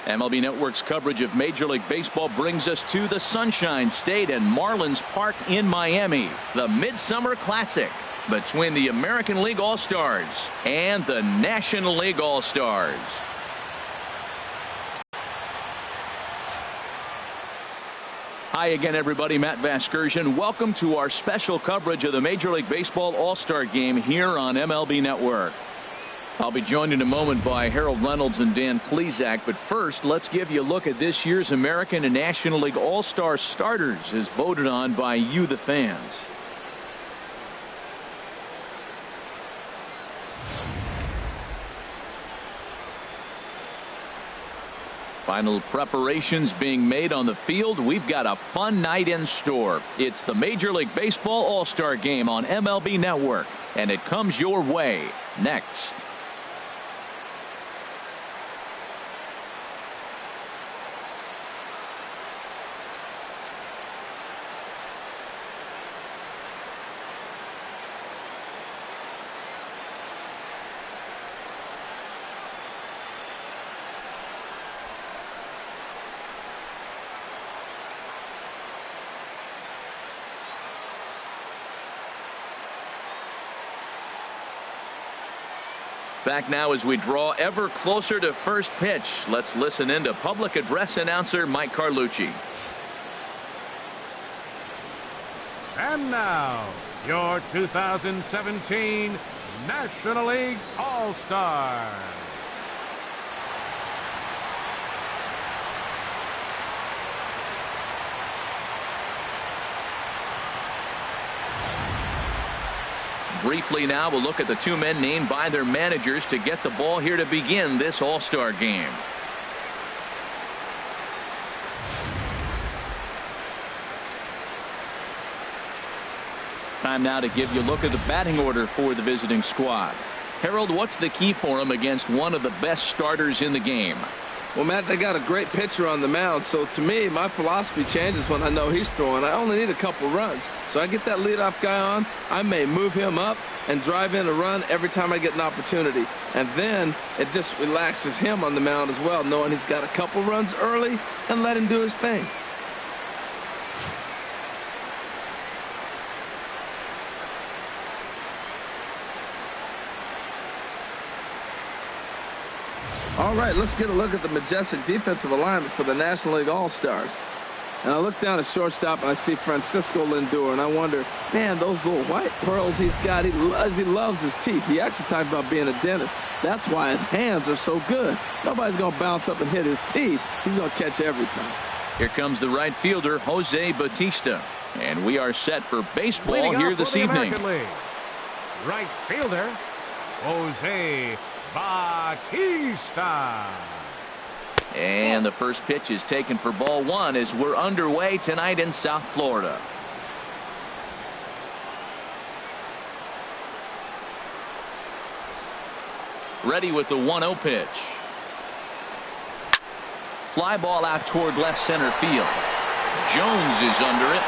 MLB Network's coverage of Major League Baseball brings us to the Sunshine State and Marlins Park in Miami. The Midsummer Classic between the American League All-Stars and the National League All-Stars. Hi again, everybody. Matt Vasgersian. Welcome to our special coverage of the Major League Baseball All-Star Game here on MLB Network. I'll be joined in a moment by Harold Reynolds and Dan Plesac, but first let's give you a look at this year's American and National League All-Star starters as voted on by you, the fans. Final preparations being made on the field. We've got a fun night in store. It's the Major League Baseball All-Star Game on MLB Network, and it comes your way next. Back now as we draw ever closer to first pitch. Let's listen in to public address announcer Mike Carlucci. And now, your 2017 National League All-Stars. Briefly now, we'll look at the two men named by their managers to get the ball here to begin this All-Star game. Time now to give you a look at the batting order for the visiting squad. Harold, what's the key for them against one of the best starters in the game? Well, Matt, they got a great pitcher on the mound, so to me, my philosophy changes when I know he's throwing. I only need a couple runs. So I get that leadoff guy on, I may move him up and drive in a run every time I get an opportunity. And then it just relaxes him on the mound as well, knowing he's got a couple runs early and let him do his thing. All right, let's get a look at the majestic defensive alignment for the National League All-Stars. And I look down at shortstop and I see Francisco Lindor, and I wonder, man, those little white pearls he's got, he loves his teeth. He actually talked about being a dentist. That's why his hands are so good. Nobody's going to bounce up and hit his teeth. He's going to catch everything. Here comes the right fielder, Jose Bautista. And we are set for baseball here this evening. Right fielder, Jose Bautista. And the first pitch is taken for ball one as we're underway tonight in South Florida. Ready with the 1-0 pitch. Fly ball out toward left center field. Jones is under it.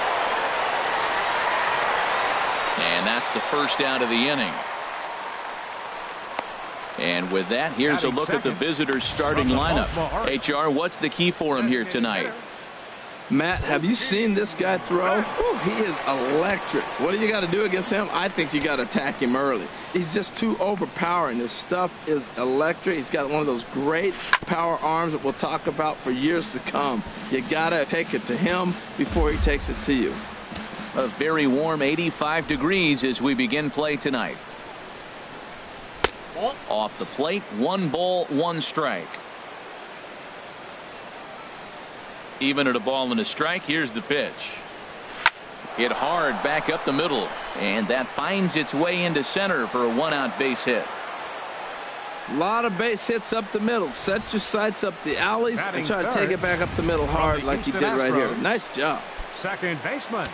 And that's the first out of the inning. And with that, here's a look at the visitors' starting lineup. HR, what's the key for him here tonight? Matt, have you seen this guy throw? Ooh, he is electric. What do you got to do against him? I think you got to attack him early. He's just too overpowering. His stuff is electric. He's got one of those great power arms that we'll talk about for years to come. You got to take it to him before he takes it to you. A very warm 85 degrees as we begin play tonight. Off the plate, 1 ball, 1 strike. Even at a ball and a strike, here's the pitch. Hit hard back up the middle, and that finds its way into center for a 1-out base hit. A lot of base hits up the middle. Set your sights up the alleys and try to take it back up the middle hard like you did right here. Nice job. Second baseman,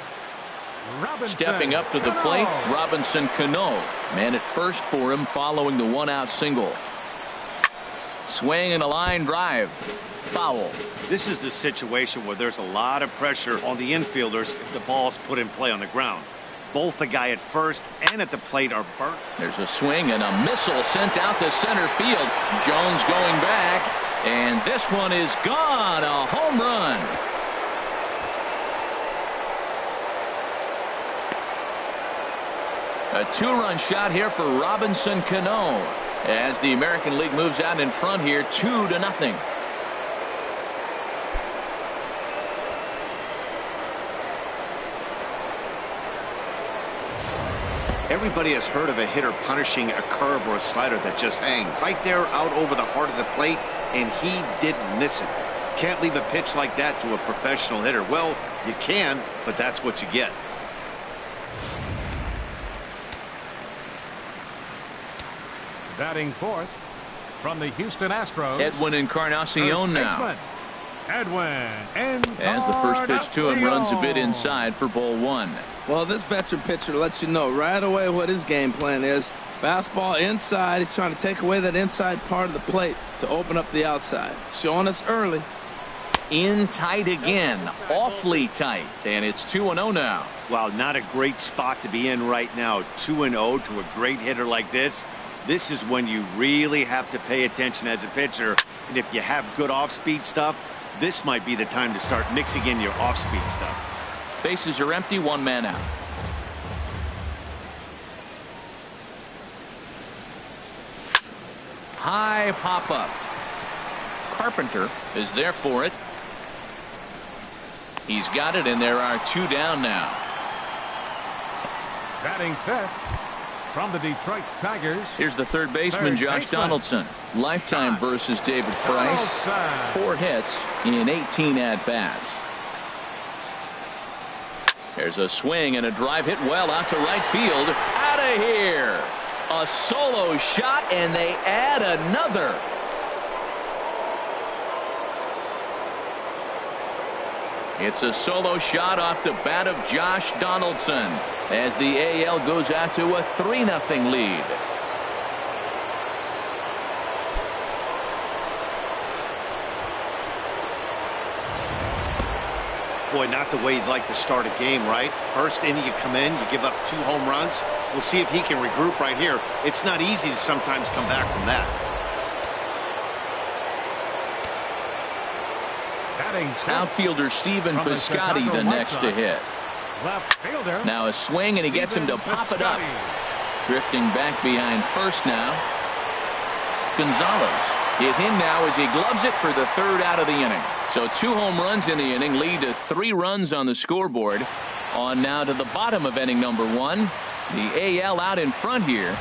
Robinson. Stepping up to the plate, Robinson Cano. Man at first for him following the 1-out single. Swing and a line drive. Foul. This is the situation where there's a lot of pressure on the infielders if the ball's put in play on the ground. Both the guy at first and at the plate are burnt. There's a swing and a missile sent out to center field. Jones going back. And this one is gone. A home run. A two-run shot here for Robinson Cano as the American League moves out in front here 2-0. Everybody has heard of a hitter punishing a curve or a slider that just hangs right there out over the heart of the plate, and he didn't miss it. Can't leave a pitch like that to a professional hitter. Well, you can, but that's what you get. Batting fourth from the Houston Astros, Edwin Encarnacion now. Edwin Encarnacion. As the first pitch to him runs a bit inside for ball one. Well, this veteran pitcher lets you know right away what his game plan is. Fastball inside. He's trying to take away that inside part of the plate to open up the outside. Showing us early. In tight again. Awfully tight. And it's 2-0 now. Wow, not a great spot to be in right now. 2-0 to a great hitter like this. This is when you really have to pay attention as a pitcher. And if you have good off-speed stuff, this might be the time to start mixing in your off-speed stuff. Bases are empty, one man out. High pop-up. Carpenter is there for it. He's got it, and there are two down now. Batting fifth from the Detroit Tigers. Here's the third baseman, Josh Donaldson. Lifetime versus David Price. 4 hits in 18 at-bats. There's a swing and a drive hit well out to right field. Out of here. A solo shot, and they add another. It's a solo shot off the bat of Josh Donaldson as the AL goes out to a 3-0 lead. Boy, not the way you'd like to start a game, right? First inning, you come in, you give up 2 home runs. We'll see if he can regroup right here. It's not easy to sometimes come back from that. Outfielder Stephen Piscotty the next to hit. Left fielder. Now a swing, and he gets him to pop it up. Drifting back behind first now. Gonzalez is in now as he gloves it for the 3rd out of the inning. So 2 home runs in the inning lead to 3 runs on the scoreboard. On now to the bottom of inning number 1. The AL out in front here,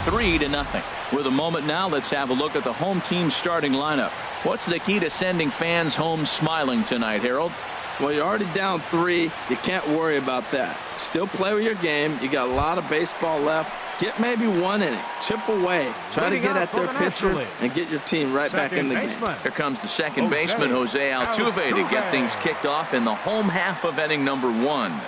3-0. With a moment now, let's have a look at the home team starting lineup. What's the key to sending fans home smiling tonight, Harold? Well, you're already down 3. You can't worry about that. Still play with your game. You got a lot of baseball left. Get maybe 1 inning. Chip away. Try to get at their pitcher and get your team right back in the game. Here comes the second baseman, Jose Altuve, to get things kicked off in the home half of inning number 1.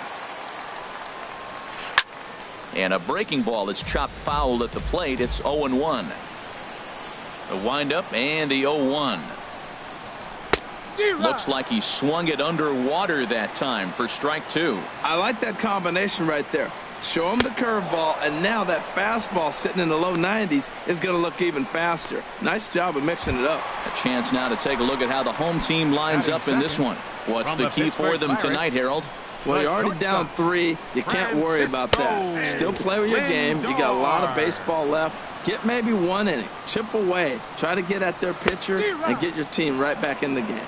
And a breaking ball that's chopped foul at the plate. It's 0-1. The windup and the 0-1. Looks like he swung it underwater that time for strike 2. I like that combination right there. Show him the curveball, and now that fastball sitting in the low 90s is going to look even faster. Nice job of mixing it up. A chance now to take a look at how the home team lines up in this one. What's the key for them tonight, Harold? Well, you're already down 3. You can't worry about that. Still play with your game. You got a lot of baseball left. Get maybe 1 inning. Chip away. Try to get at their pitcher and get your team right back in the game.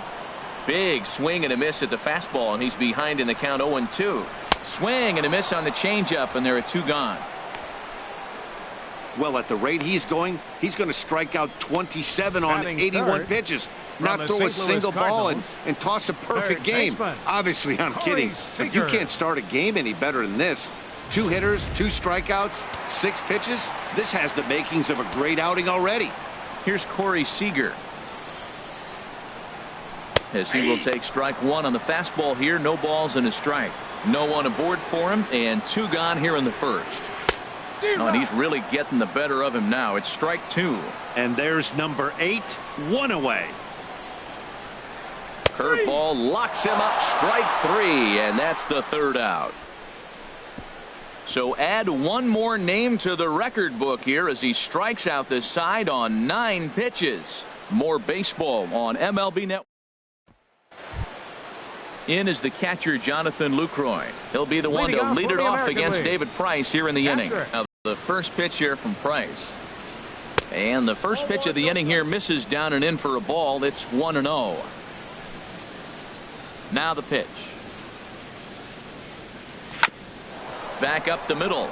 Big swing and a miss at the fastball, and he's behind in the count 0-2. Swing and a miss on the changeup, and there are 2 gone. Well, at the rate he's going to strike out 27 on 81 pitches. Not throw a single ball and toss a perfect game. Obviously, I'm kidding. You can't start a game any better than this. 2 hitters, 2 strikeouts, 6 pitches. This has the makings of a great outing already. Here's Corey Seager, as he will take strike 1 on the fastball here. No balls and a strike. No one aboard for him, and 2 gone here in the first. Oh, and he's really getting the better of him now. It's strike 2. And there's number 8, 1 away. Curveball locks him up. Strike 3, and that's the 3rd out. So add 1 more name to the record book here as he strikes out the side on 9 pitches. More baseball on MLB Network. In is the catcher, Jonathan Lucroy. He'll be the one to lead it off against David Price here in the inning. Now, the first pitch here from Price. And the first pitch of the inning here misses down and in for a ball. It's 1-0. Now the pitch. Back up the middle.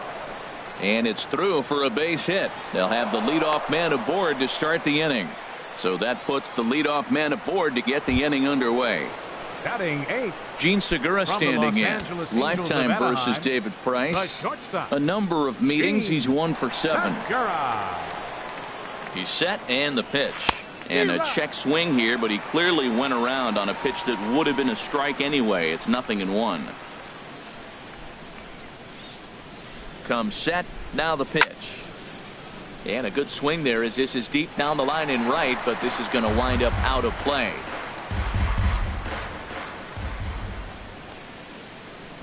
And it's through for a base hit. They'll have the leadoff man aboard to start the inning. So that puts the leadoff man aboard to get the inning underway. Batting 8. Gene Segura standing in. Lifetime versus David Price. A number of meetings. He's 1 for 7. He's set and the pitch. And a check swing here, but he clearly went around on a pitch that would have been a strike anyway. It's 0-1. Comes set. Now the pitch. And a good swing there as this is deep down the line in right, but this is going to wind up out of play.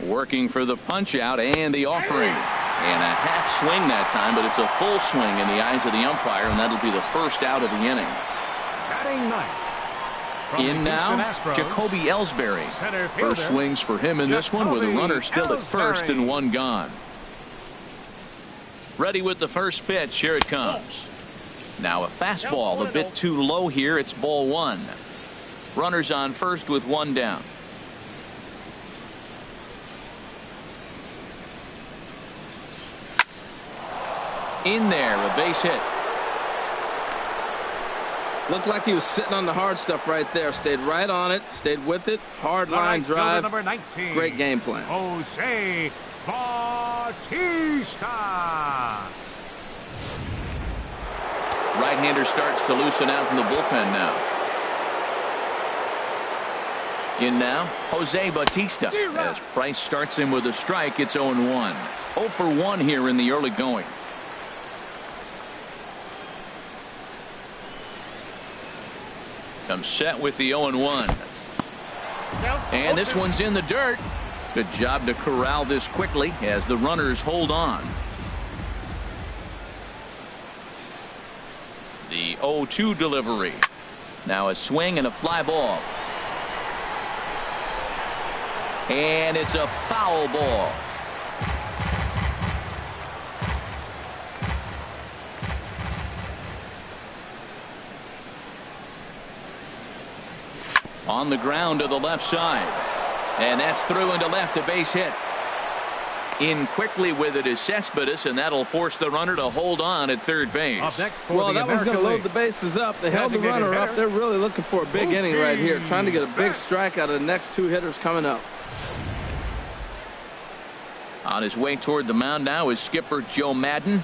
Working for the punch out and the offering. And a half swing that time, but it's a full swing in the eyes of the umpire, and that'll be the first out of the inning. In now, Jacoby Ellsbury. First swings for him in this one with a runner still at first and one gone. Ready with the first pitch. Here it comes. Now a fastball a bit too low here. It's ball 1. Runners on first with 1 down. In there, a base hit. Looked like he was sitting on the hard stuff right there. Stayed right on it. Stayed with it. Hard line drive. Number 19, great game plan. Jose Bautista. Right-hander starts to loosen out from the bullpen now. In now, Jose Bautista. As Price starts him with a strike, it's 0-1. 0 for 1 here in the early going. Comes set with the 0-1. And this one's in the dirt. Good job to corral this quickly as the runners hold on. The 0-2 delivery. Now a swing and a fly ball. And it's a foul ball. On the ground to the left side. And that's through into left, a base hit. In quickly with it is Cespedes, and that'll force the runner to hold on at third base. Well, that one's going to load the bases up. They held the runner up. They're really looking for a big inning right here, trying to get a big strike out of the next 2 hitters coming up. On his way toward the mound now is skipper Joe Madden,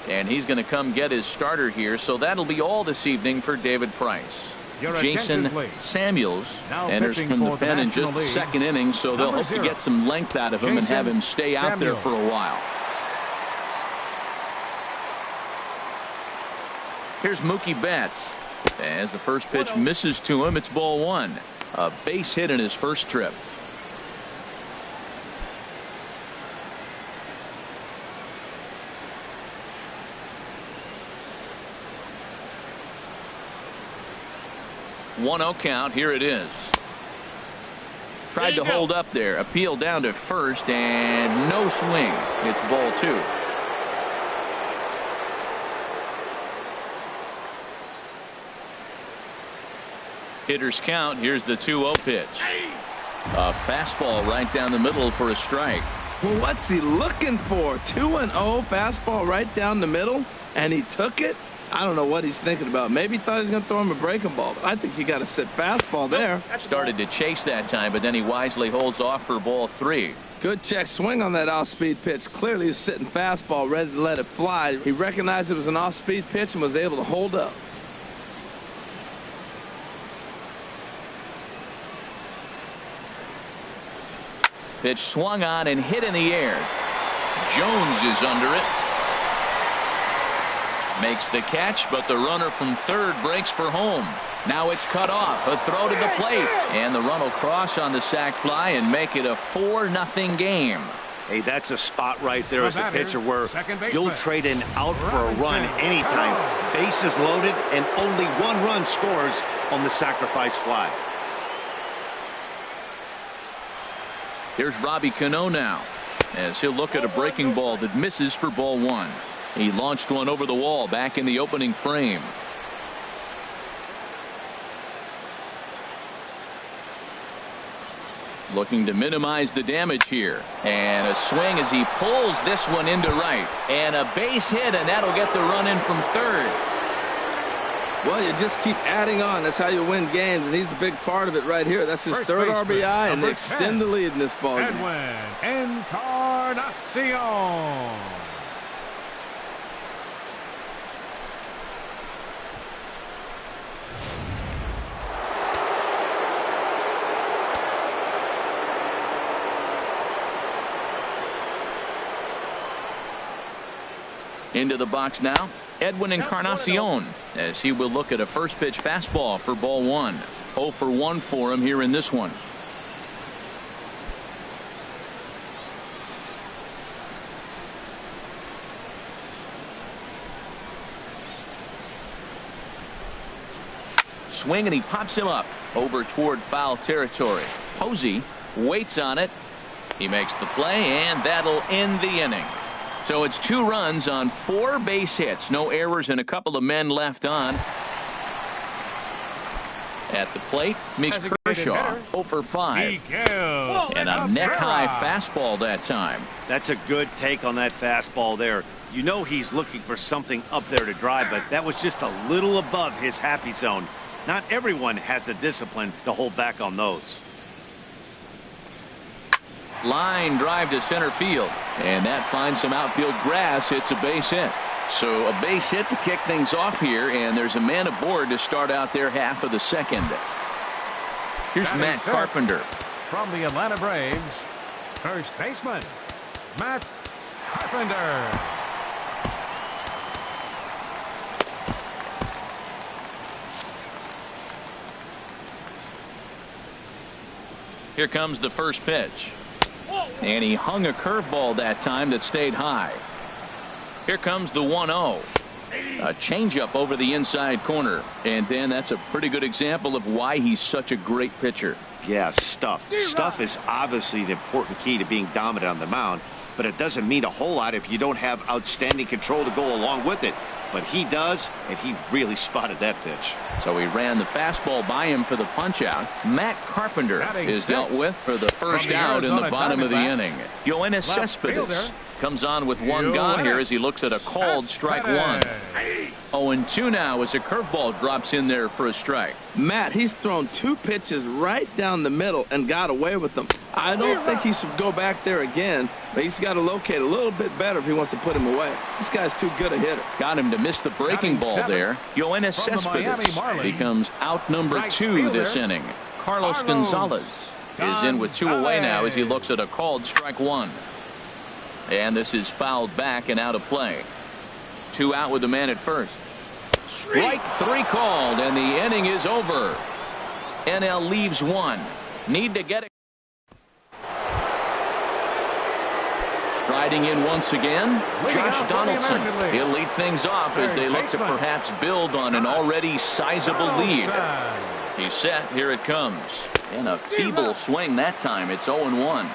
and he's going to come get his starter here. So that'll be all this evening for David Price. Jason Samuels enters from the pen in just the second inning, so they'll hope to get some length out of him and have him stay out there for a while. Here's Mookie Betts. As the first pitch misses to him, it's ball 1. A base hit in his first trip. One 0 count. Here it is. Tried to hold up there. Appeal down to first and no swing. It's ball 2. Hitters count. Here's the 2-0 pitch. A fastball right down the middle for a strike. Well, what's he looking for? 2-0 fastball right down the middle, and he took it. I don't know what he's thinking about. Maybe he thought he was going to throw him a breaking ball, but I think you got to sit fastball there. Started to chase that time, but then he wisely holds off for ball 3. Good check swing on that off-speed pitch. Clearly he's sitting fastball, ready to let it fly. He recognized it was an off-speed pitch and was able to hold up. Pitch swung on and hit in the air. Jones is under it. Makes the catch, but the runner from third breaks for home. Now it's cut off. A throw to the plate. And the run will cross on the sac fly and make it a 4-0 game. Hey, that's a spot right there as a pitcher where you'll baseman, trade an out for a run anytime. Bases loaded and only one run scores on the sacrifice fly. Here's Robbie Cano now, as he'll look at a breaking ball that misses for ball one. He launched one over the wall back in the opening frame. Looking to minimize the damage here. And a swing as he pulls this one into right. And a base hit, and that'll get the run in from third. Well, you just keep adding on. That's how you win games, and he's a big part of it right here. That's his third RBI, and they extend the lead in this ball game. Edwin Encarnacion. Into the box now, Edwin Encarnacion, as he will look at a first pitch fastball for ball one. 0 for 1 for him here in this one. Swing, and he pops him up over toward foul territory. Posey waits on it. He makes the play, and that'll end the inning. So it's 2 runs on 4 base hits. No errors and a couple of men left on. At the plate, Mick Kershaw, 0 for 5. And a neck-high fastball that time. That's a good take on that fastball there. You know he's looking for something up there to drive, but that was just a little above his happy zone. Not everyone has the discipline to hold back on those. Line drive to center field, and that finds some outfield grass. It's a base hit. So a base hit to kick things off here, and there's a man aboard to start out their half of the second. Here's Matt Carpenter. From the Atlanta Braves, first baseman, Matt Carpenter. Here comes the first pitch. And he hung a curveball that time that stayed high. Here comes the 1-0. A changeup over the inside corner. And then that's a pretty good example of why he's such a great pitcher. Yeah, stuff. Stuff is obviously the important key to being dominant on the mound, but it doesn't mean a whole lot if you don't have outstanding control to go along with it. But he does, and he really spotted that pitch. So he ran the fastball by him for the punch out. Matt Carpenter is dealt with for the first out in the bottom of the inning. Yoenis Cespedes comes on with 1 gone here as he looks at a called strike 1. 0-2 now as a curveball drops in there for a strike. Matt, he's thrown 2 pitches right down the middle and got away with them. I don't think he should go back there again, but he's got to locate a little bit better if he wants to put him away. This guy's too good a hitter. Got him to miss the breaking ball there. Yoenis Cespedes becomes out number 2 this inning. Carlos Gonzalez is in with 2 away now as he looks at a called strike 1. And this is fouled back and out of play. 2 out with the man at first. Strike 3 called, and the inning is over. NL leaves 1. Need to get it. Striding in once again, Josh Donaldson. He'll lead things off as they look to perhaps build on an already sizable lead. He's set. Here it comes. And a feeble swing that time. It's 0-1.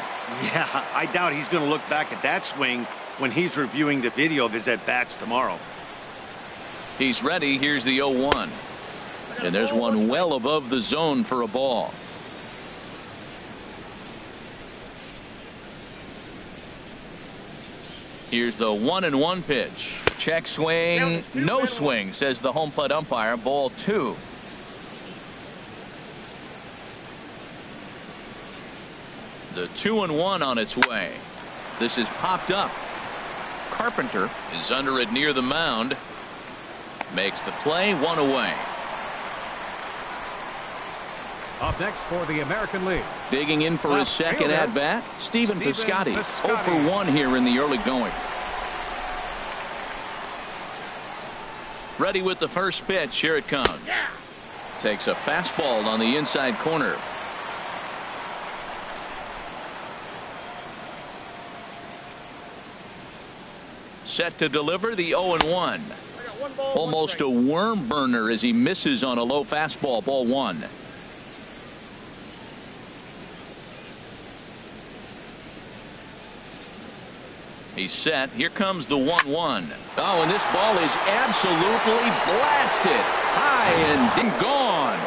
Yeah, I doubt he's going to look back at that swing when he's reviewing the video of his at-bats tomorrow. He's ready. Here's the 0-1. And there's one well above the zone for a ball. Here's the 1-1 pitch. Check swing. No swing, says the home plate umpire. Ball 2. The 2-1 on its way. This is popped up. Carpenter is under it near the mound. Makes the play. 1 away. Up next for the American League. Digging in for his second at bat, Stephen Piscotty. 0 for 1 here in the early going. Ready with the first pitch. Here it comes. Takes a fastball on the inside corner. Set to deliver the 0-1. Almost a worm burner as he misses on a low fastball. Ball 1. He's set. Here comes the 1-1. Oh, and this ball is absolutely blasted. High and gone.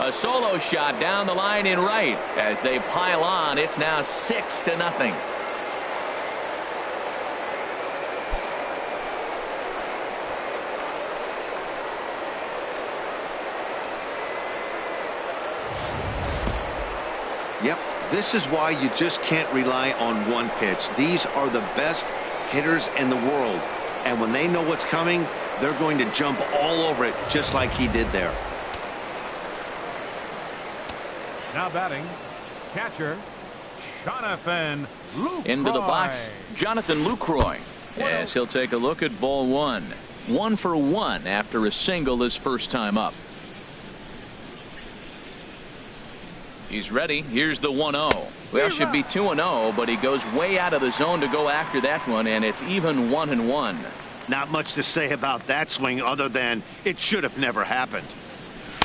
A solo shot down the line in right. As they pile on, it's now 6-0. Yep, this is why you just can't rely on one pitch. These are the best hitters in the world. And when they know what's coming, they're going to jump all over it just like he did there. Now batting, catcher, Jonathan Lucroy. Into the box, Jonathan Lucroy. As he'll take a look at ball 1. 1 for 1 after a single his first time up. He's ready. Here's the 1-0. Well, should be 2-0, but he goes way out of the zone to go after that one, and it's even 1-1. Not much to say about that swing other than it should have never happened.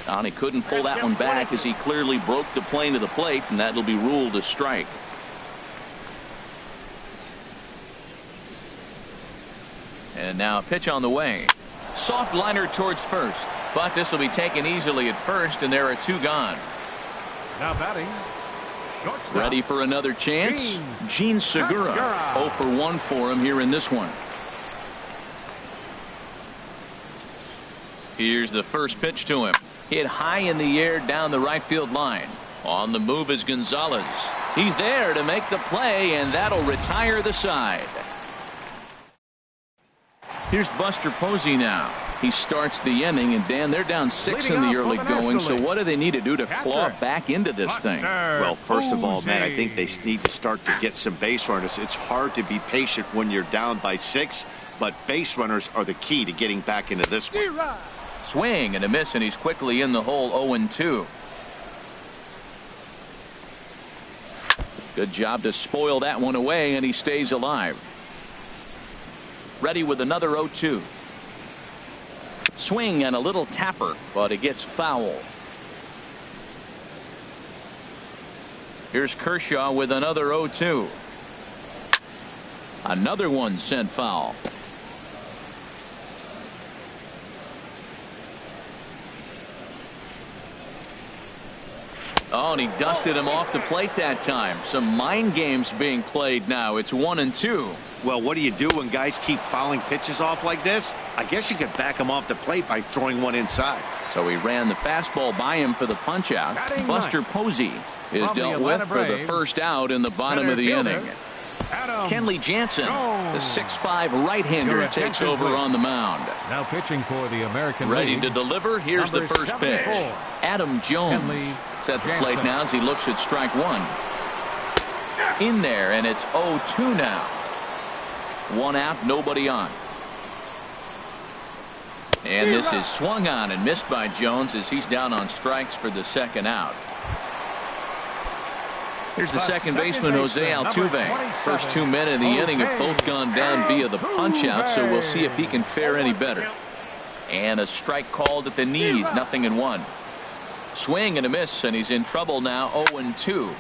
And he couldn't pull that one back as he clearly broke the plane to the plate, and that'll be ruled a strike. And now a pitch on the way. Soft liner towards first, but this will be taken easily at first, and there are 2 gone. Now batting, shortstop. Ready for another chance? Gene Segura. 0 for 1 for him here in this one. Here's the first pitch to him. Hit high in the air down the right field line. On the move is Gonzalez. He's there to make the play, and that'll retire the side. Here's Buster Posey now. He starts the inning, and Dan, they're down 6 in the early going, so what do they need to do to claw back into this thing? Well, first of all, man, I think they need to start to get some base runners. It's hard to be patient when you're down by 6, but base runners are the key to getting back into this one. Swing and a miss, and he's quickly in the hole. 0-2. Good job to spoil that one away, and he stays alive. Ready with another 0-2. Swing and a little tapper, but it gets foul. Here's Kershaw with another 0-2. Another one sent foul. Oh, and he dusted him off the plate that time. Some mind games being played now. It's 1-2. Well, what do you do when guys keep fouling pitches off like this? I guess you could back him off the plate by throwing one inside. So he ran the fastball by him for the punch out. Buster Posey is dealt with for the first out in the bottom of the inning. Kenley Jansen, the 6'5" right-hander, takes over on the mound. Now pitching for the American Ready League. to deliver. Here's the first pitch. Adam Jones set the plate now as he looks at strike 1. In there, and it's 0-2 now. 1 out, nobody on. And this is swung on and missed by Jones as he's down on strikes for the second out. Here's the second baseman, Jose Altuve. First 2 men in the inning have both gone down via the punch out, so we'll see if he can fare any better. And a strike called at the knees, 0-1. Swing and a miss, and he's in trouble now. 0-2.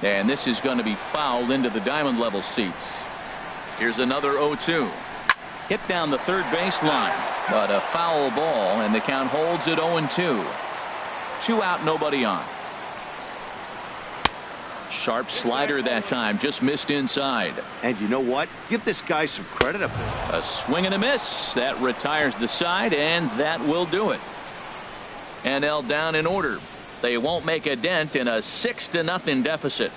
And this is going to be fouled into the diamond level seats. Here's another 0-2. Hit down the third baseline, but a foul ball, and the count holds at 0-2. 2 out, nobody on. Sharp slider that time, just missed inside. And you know what? Give this guy some credit up there. A swing and a miss. That retires the side, and that will do it. NL down in order. They won't make a dent in a 6-0 deficit.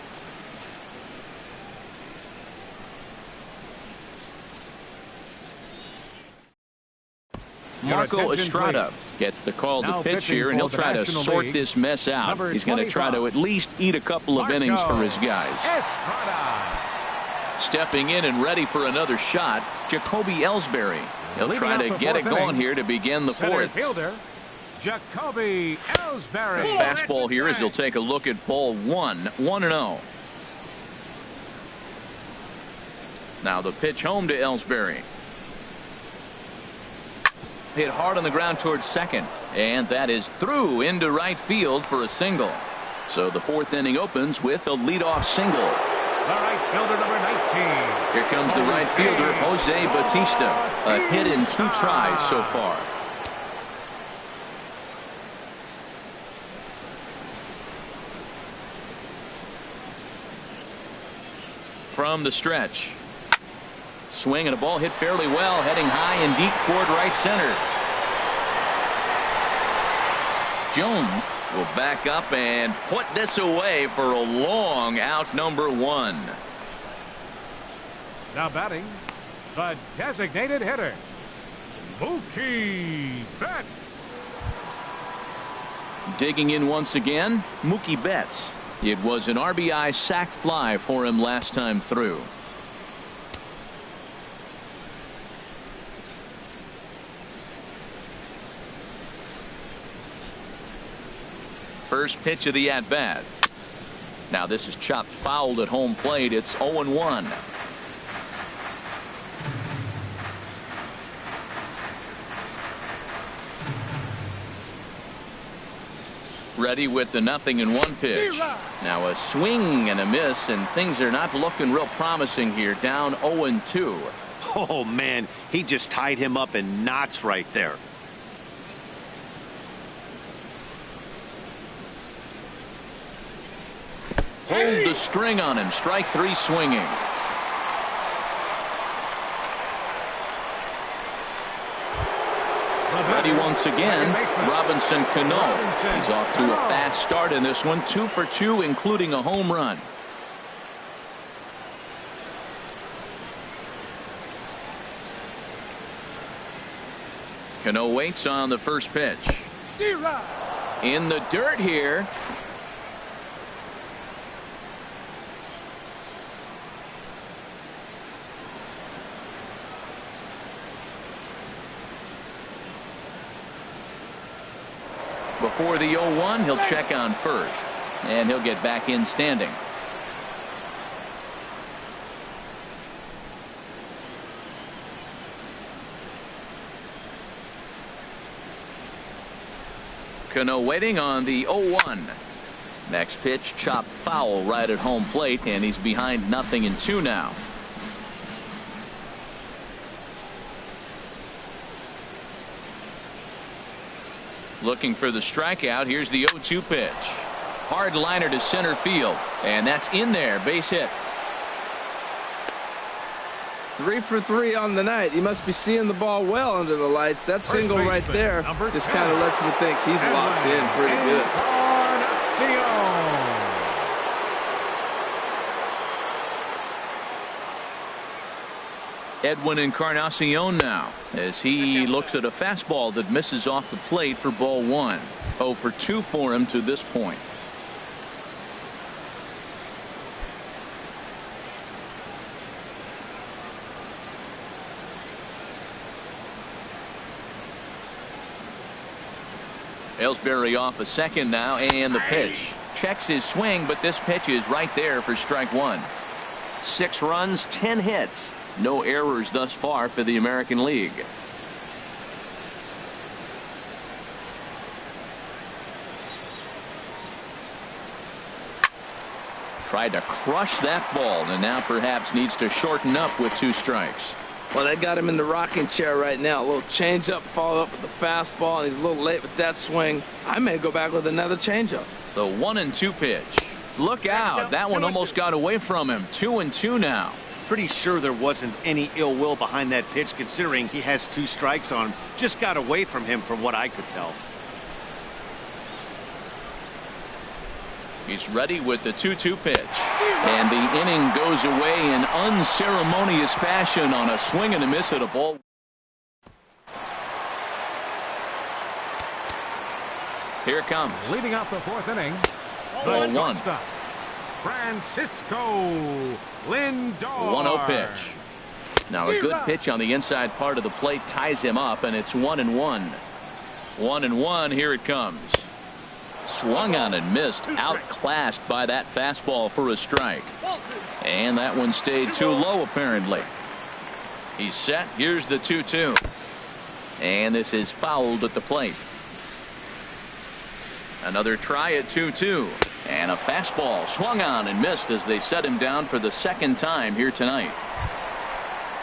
Marco Estrada gets the call to pitch here, and he'll try to sort this mess out. He's going to try to at least eat a couple of innings for his guys. Stepping in and ready for another shot, Jacoby Ellsbury. He'll try to get it going here to begin the fourth. Jacoby Ellsbury. Fastball here as he'll take a look at ball 1. 1-0. Now the pitch home to Ellsbury. Hit hard on the ground towards second, and that is through into right field for a single. So the fourth inning opens with a leadoff single. The right fielder, number 19. Here comes the right fielder, Jose Bautista. A hit in 2 tries so far. From the stretch. Swing and a ball hit fairly well, heading high and deep toward right center. Jones will back up and put this away for a long out, number 1. Now batting, the designated hitter, Mookie Betts. Digging in once again, Mookie Betts. It was an RBI sac fly for him last time through. First pitch of the at-bat. Now this is chopped fouled at home plate. It's 0-1. Ready with the 0-1 pitch. Now a swing and a miss, and things are not looking real promising here. Down 0-2. Oh man, he just tied him up in knots right there. Hold the string on him. Strike 3 swinging. Ready once again, Robinson Cano. He's off to a fast start in this one. 2 for 2, including a home run. Cano waits on the first pitch. In the dirt here. Before the 0-1, he'll check on first, and he'll get back in standing. Cano waiting on the 0-1. Next pitch chopped foul right at home plate, and he's behind 0-2 now. Looking for the strikeout. Here's the 0-2 pitch. Hard liner to center field, and that's in there. Base hit. 3 for 3 on the night. He must be seeing the ball well under the lights. That single right there just kind of lets me think he's locked in pretty good. Edwin Encarnacion now as he looks at a fastball that misses off the plate for ball 1. 0 for 2 for him to this point. Ellsbury off a second now, and the pitch. Checks his swing, but this pitch is right there for strike 1. 6 runs, 10 hits. No errors thus far for the American League. Tried to crush that ball, and now perhaps needs to shorten up with 2 strikes. Well, they got him in the rocking chair right now. A little changeup, follow up with the fastball, and he's a little late with that swing. I may go back with another changeup. The 1-2 pitch. Look out. That one almost got away from him. 2-2 now. Pretty sure there wasn't any ill will behind that pitch, considering he has 2 strikes on him. Just got away from him from what I could tell. He's ready with the 2-2 pitch. And the inning goes away in unceremonious fashion on a swing and a miss at a ball. Here it comes. Leading off the 4th inning. Ball 1. Francisco Lindor. 1-0 pitch. Now a good pitch on the inside part of the plate ties him up, and it's 1-1. 1-1. Here it comes. Swung on and missed. Outclassed by that fastball for a strike. And that one stayed too low apparently. He's set. Here's the 2-2. And this is fouled at the plate. Another try at 2-2. And a fastball swung on and missed as they set him down for the second time here tonight.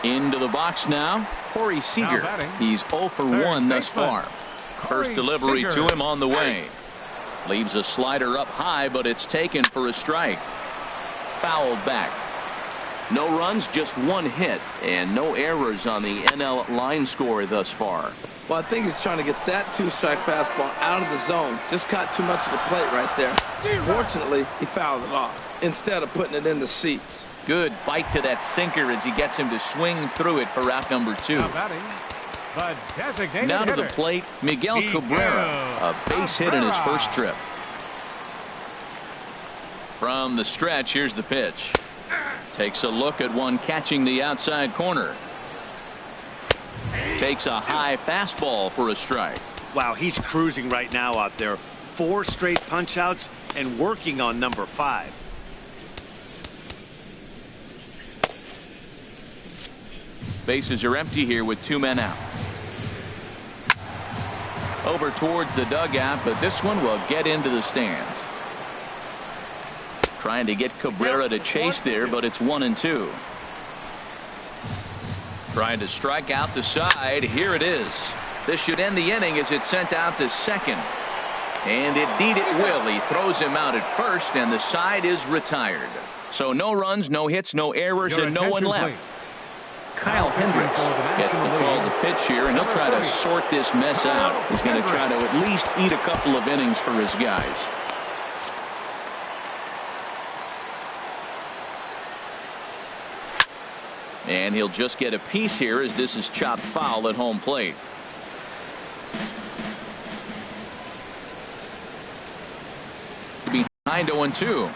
Into the box now, Corey Seager. He's 0 for 1 thus far. First delivery to him on the way. Leaves a slider up high, but it's taken for a strike. Fouled back. No runs, just one hit, and no errors on the NL line score thus far. Well, I think he's trying to get that 2-strike fastball out of the zone. Just caught too much of the plate right there. Fortunately, he fouled it off instead of putting it in the seats. Good bite to that sinker as he gets him to swing through it for out number 2. Now to the plate, Miguel Cabrera, a base hit in his first trip. From the stretch, here's the pitch. Takes a look at one catching the outside corner. Takes a high fastball for a strike. Wow, he's cruising right now out there. 4 straight punch outs and working on number 5. Bases are empty here with 2 men out. Over towards the dugout, but this one will get into the stands. Trying to get Cabrera to chase there, but it's 1-2. Trying to strike out the side. Here it is. This should end the inning as it's sent out to second. And indeed it will. He throws him out at first, and the side is retired. So no runs, no hits, no errors, and no one left. Kyle Hendricks gets the call to pitch here, and he'll try to sort this mess out. He's going to try to at least eat a couple of innings for his guys. And he'll just get a piece here as this is chopped foul at home plate. Behind 0-2.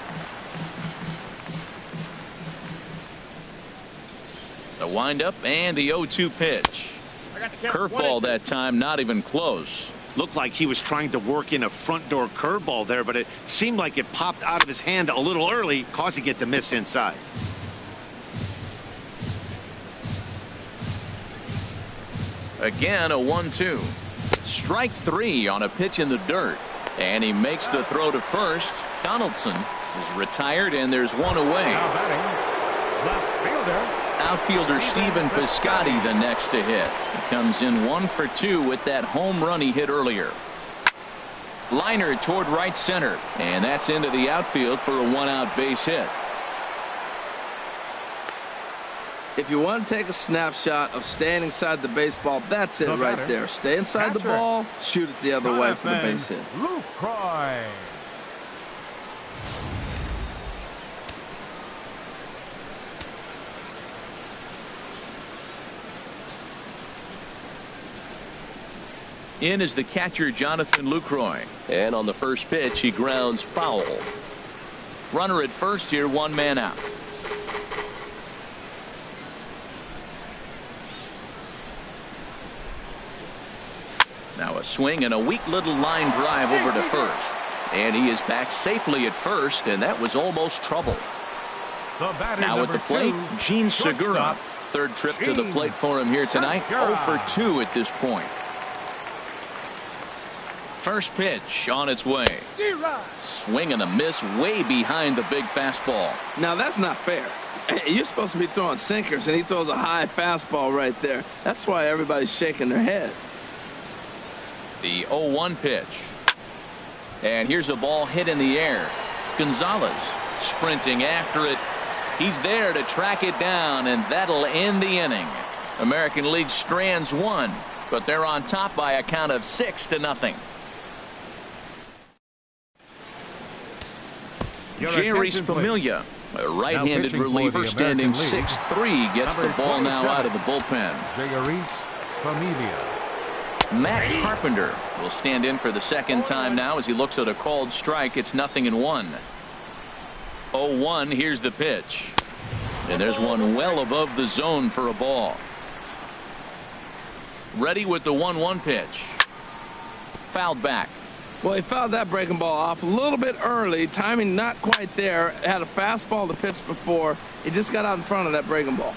The windup and the 0-2 pitch. Curveball that time, not even close. Looked like he was trying to work in a front door curveball there, but it seemed like it popped out of his hand a little early, causing it to miss inside. Again, a 1-2. Strike 3 on a pitch in the dirt. And he makes the throw to first. Donaldson is retired, and there's one away. Outfielder Stephen Piscotty the next to hit. He comes in 1 for 2 with that home run he hit earlier. Liner toward right center, and that's into the outfield for a 1-out base hit. If you want to take a snapshot of staying inside the baseball, that's it right there. Stay inside the ball, shoot it the other way for the base hit. Lucroy. In is the catcher Jonathan Lucroy, and on the first pitch he grounds foul. Runner at first here, 1 man out. Now a swing and a weak little line drive over to first, and he is back safely at first, and that was almost trouble. Now at the plate, Gene Segura. Third trip to the plate for him here tonight. 0 for 2 at this point. First pitch on its way. Swing and a miss way behind the big fastball. Now that's not fair. You're supposed to be throwing sinkers, and he throws a high fastball right there. That's why everybody's shaking their head. The 0-1 pitch. And here's a ball hit in the air. Gonzalez sprinting after it. He's there to track it down, and that'll end the inning. American League strands 1, but they're on top by a count of 6-0. Jeurys Familia, a right-handed reliever standing 6'3", gets the ball now out of the bullpen. Jeurys Familia. Matt Carpenter will stand in for the second time now as he looks at a called strike. It's 0-1. 0-1. Here's the pitch. And there's one well above the zone for a ball. Ready with the 1-1 pitch. Fouled back. Well, he fouled that breaking ball off a little bit early. Timing not quite there. Had a fastball to pitch before. He just got out in front of that breaking ball.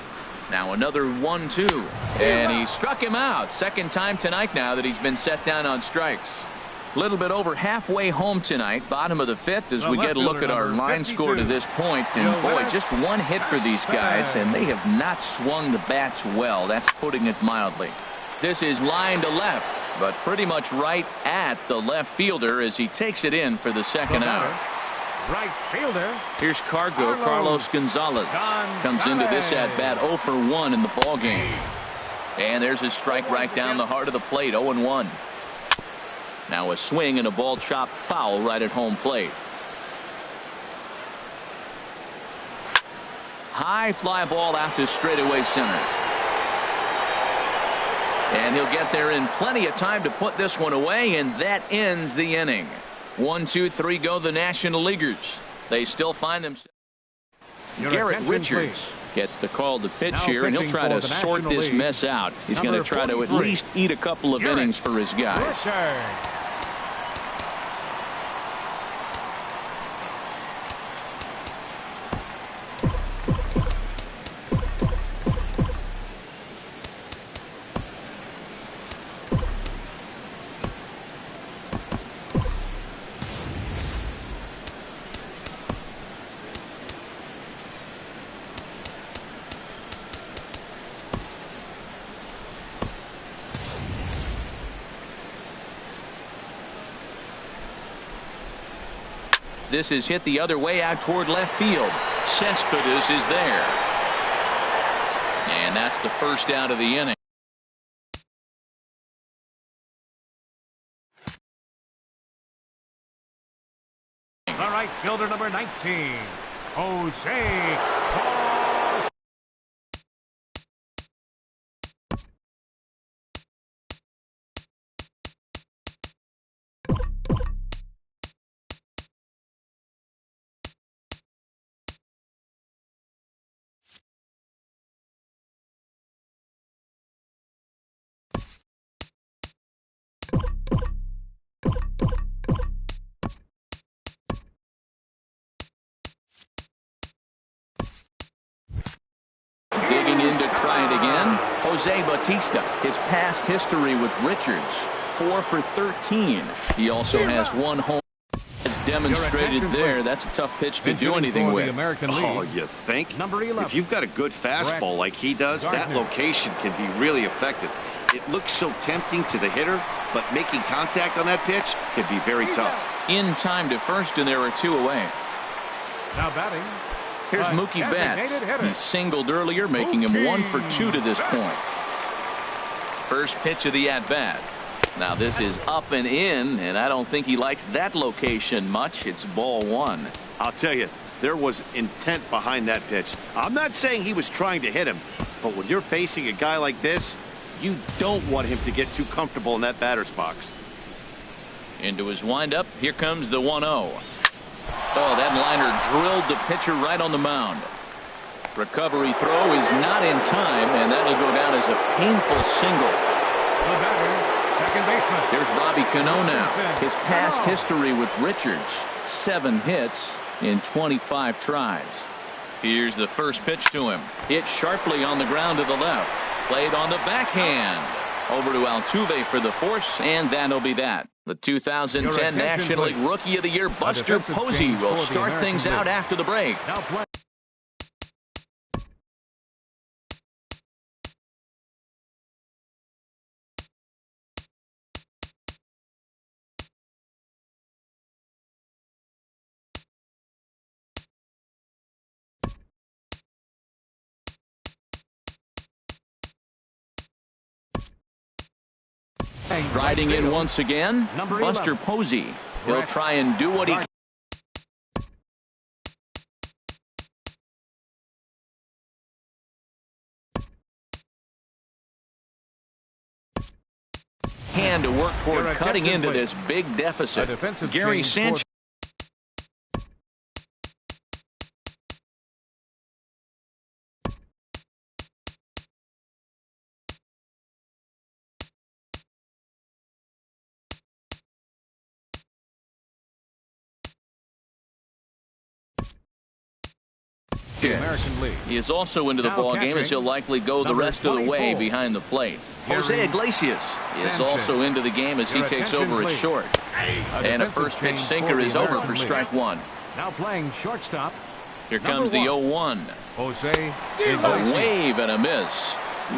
Now another 1-2. And he struck him out. Second time tonight now that he's been set down on strikes. A little bit over halfway home tonight. Bottom of the fifth as we get a look at our line score to this point. And boy, just one hit for these guys. And they have not swung the bats well. That's putting it mildly. This is line to left, but pretty much right at the left fielder as he takes it in for the second out. Right fielder. Here's Carlos Gonzalez. Comes into this at bat 0 for 1 in the ball game. And there's a strike right down the heart of the plate, 0-1. Now a swing and a ball chopped foul right at home plate. High fly ball out to straightaway center. And he'll get there in plenty of time to put this one away, and that ends the inning. 1, 2, 3 go the National Leaguers. They still find themselves. Garrett Richards gets the call to pitch here, and he'll try to sort this mess out. He's going to try to at least eat a couple of innings for his guys. This is hit the other way out toward left field. Cespedes is there. And that's the first out of the inning. The right fielder, number 19, Jose. Digging in to try it again, Jose Bautista. His past history with Richards, 4 for 13. He also has one home. As demonstrated there, that's a tough pitch to do anything with. Oh, you think? Number 11. If you've got a good fastball like he does, that location can be really effective. It looks so tempting to the hitter, but making contact on that pitch can be very tough. In time to first, and there are 2 away. Now batting. Here's Mookie Betts. He singled earlier, making him 1 for 2 to this point. First pitch of the at-bat. Now this is up and in, and I don't think he likes that location much. It's ball 1. I'll tell you, there was intent behind that pitch. I'm not saying he was trying to hit him, but when you're facing a guy like this, you don't want him to get too comfortable in that batter's box. Into his windup. Here comes the 1-0. Oh, that liner drilled the pitcher right on the mound. Recovery throw is not in time, and that'll go down as a painful single. The batter, second baseman. There's Robbie Cano now. His past history with Richards, 7 hits in 25 tries. Here's the first pitch to him. Hit sharply on the ground to the left. Played on the backhand. Over to Altuve for the force, and that'll be that. The 2010 National League Rookie of the Year, Buster Posey, will start things out after the break. Riding in once again, Buster Posey. He'll try and do what he can to work toward cutting into this big deficit. Gary Sanchez. pitch. American League. He is also into the Now ball game, as catching, he'll likely go the number rest of the way 24. behind the plate. Gary Jose Iglesias is Sanchez. also into the game as he Your takes attention, over at please. short. And a defensive first pitch change sinker for the is over American for League. strike one. Now playing shortstop, Here Number comes the 1. 0-1. Jose A Iglesias. wave and a miss.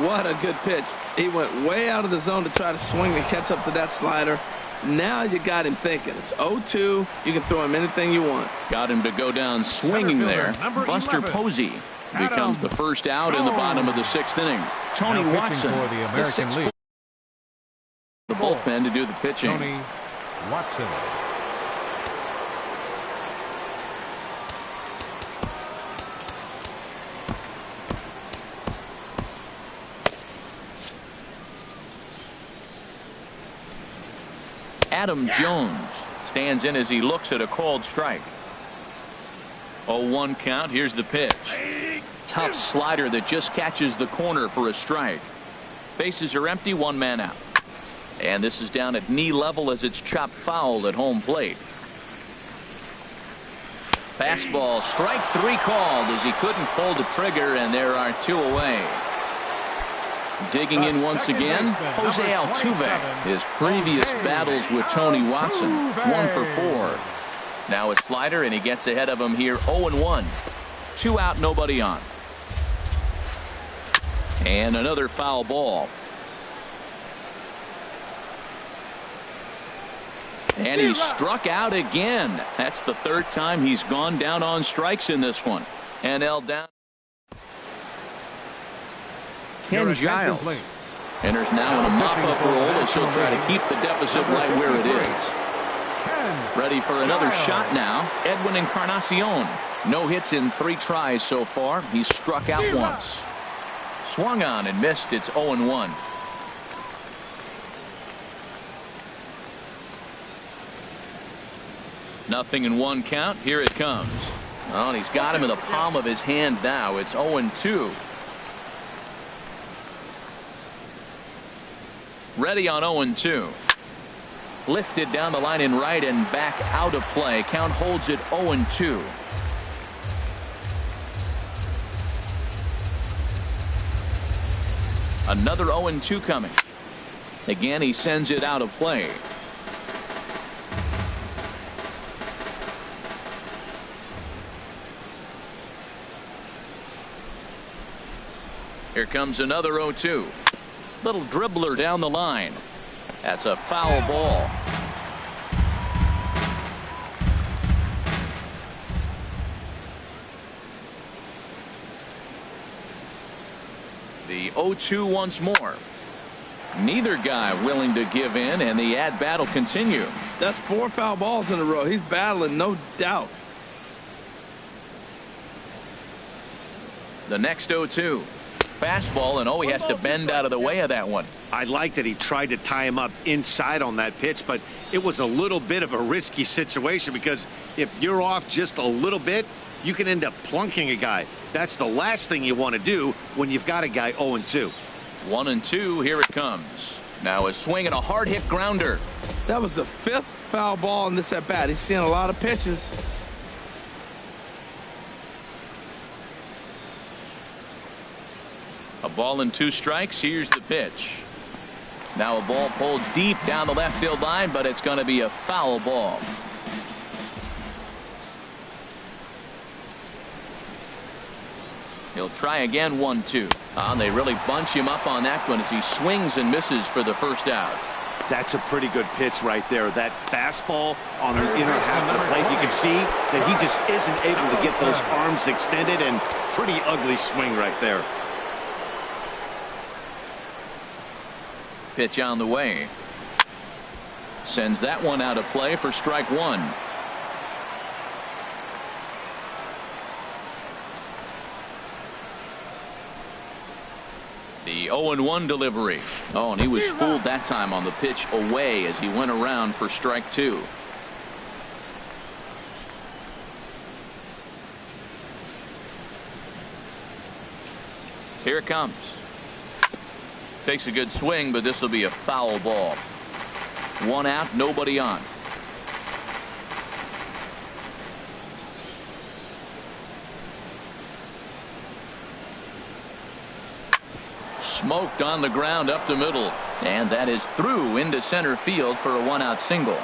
What a good pitch. He went way out of the zone to try to swing and catch up to that slider. Now you got him thinking. It's 0-2. You can throw him anything you want. Got him to go down swinging Center there. fielder, number Buster 11. Posey Adam becomes the first out in the bottom of the 6th inning. Tony Now pitching Watson, for the American 6 League. the bullpen to do the pitching. Tony Watson. Adam Jones stands in as he looks at a called strike. 0-1 count. Here's the pitch. Tough slider that just catches the corner for a strike. Bases are empty, 1 man out. And this is down at knee level as it's chopped foul at home plate. Fastball, strike 3 called as he couldn't pull the trigger, and there are 2 away. Digging in once again, Jose Altuve. His previous battles with Tony Watson, 1 for 4. Now a slider, and he gets ahead of him here, 0-1. 2 out, nobody on. And another foul ball. And he struck out again. That's the 3rd time he's gone down on strikes in this one. NL down. Ken Giles enters now in a mop-up role as he'll try to keep the deficit right where it is. Ready for another shot now. Edwin Encarnacion. No hits in 3 tries so far. He's struck out once. Swung on and missed. It's 0-1. Nothing in 1 count. Here it comes. Oh, and he's got him in the palm of his hand now. It's 0-2. Ready on 0-2. Lifted down the line in right and back out of play. Count holds it 0-2. Another 0-2 coming. Again, he sends it out of play. Here comes another 0-2. Little dribbler down the line. That's a foul ball. The 0-2 once more. Neither guy willing to give in, and the at-bat will continue. That's 4 foul balls in a row. He's battling, no doubt. The next 0-2. Fastball, and he has to bend out of the way of that one. I like that he tried to tie him up inside on that pitch, but it was a little bit of a risky situation because if you're off just a little bit, you can end up plunking a guy. That's the last thing you want to do when you've got a guy 0-2. 1-2. Here it comes. Now a swing and a hard hit grounder. That was the 5th foul ball in this at bat. He's seeing a lot of pitches. A ball and 2 strikes. Here's the pitch. Now a ball pulled deep down the left field line, but it's going to be a foul ball. He'll try again. 1-2. And they really bunch him up on that one as he swings and misses for the first out. That's a pretty good pitch right there. That fastball on the inner half of the plate. You can see that he just isn't able to get those arms extended, and pretty ugly swing right there. Pitch on the way. Sends that one out of play for strike 1. The 0-1 delivery. Oh, and he was fooled that time on the pitch away as he went around for strike 2. Here it comes. Takes a good swing, but this will be a foul ball. 1 out, nobody on. Smoked on the ground up the middle. And that is through into center field for a one-out single.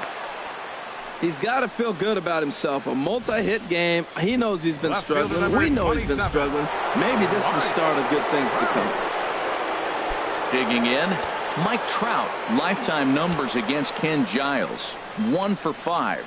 He's got to feel good about himself. A multi-hit game. He knows he's been struggling. We know he's been struggling. Maybe this is the start of good things to come. Digging in, Mike Trout. Lifetime numbers against Ken Giles. 1 for 5.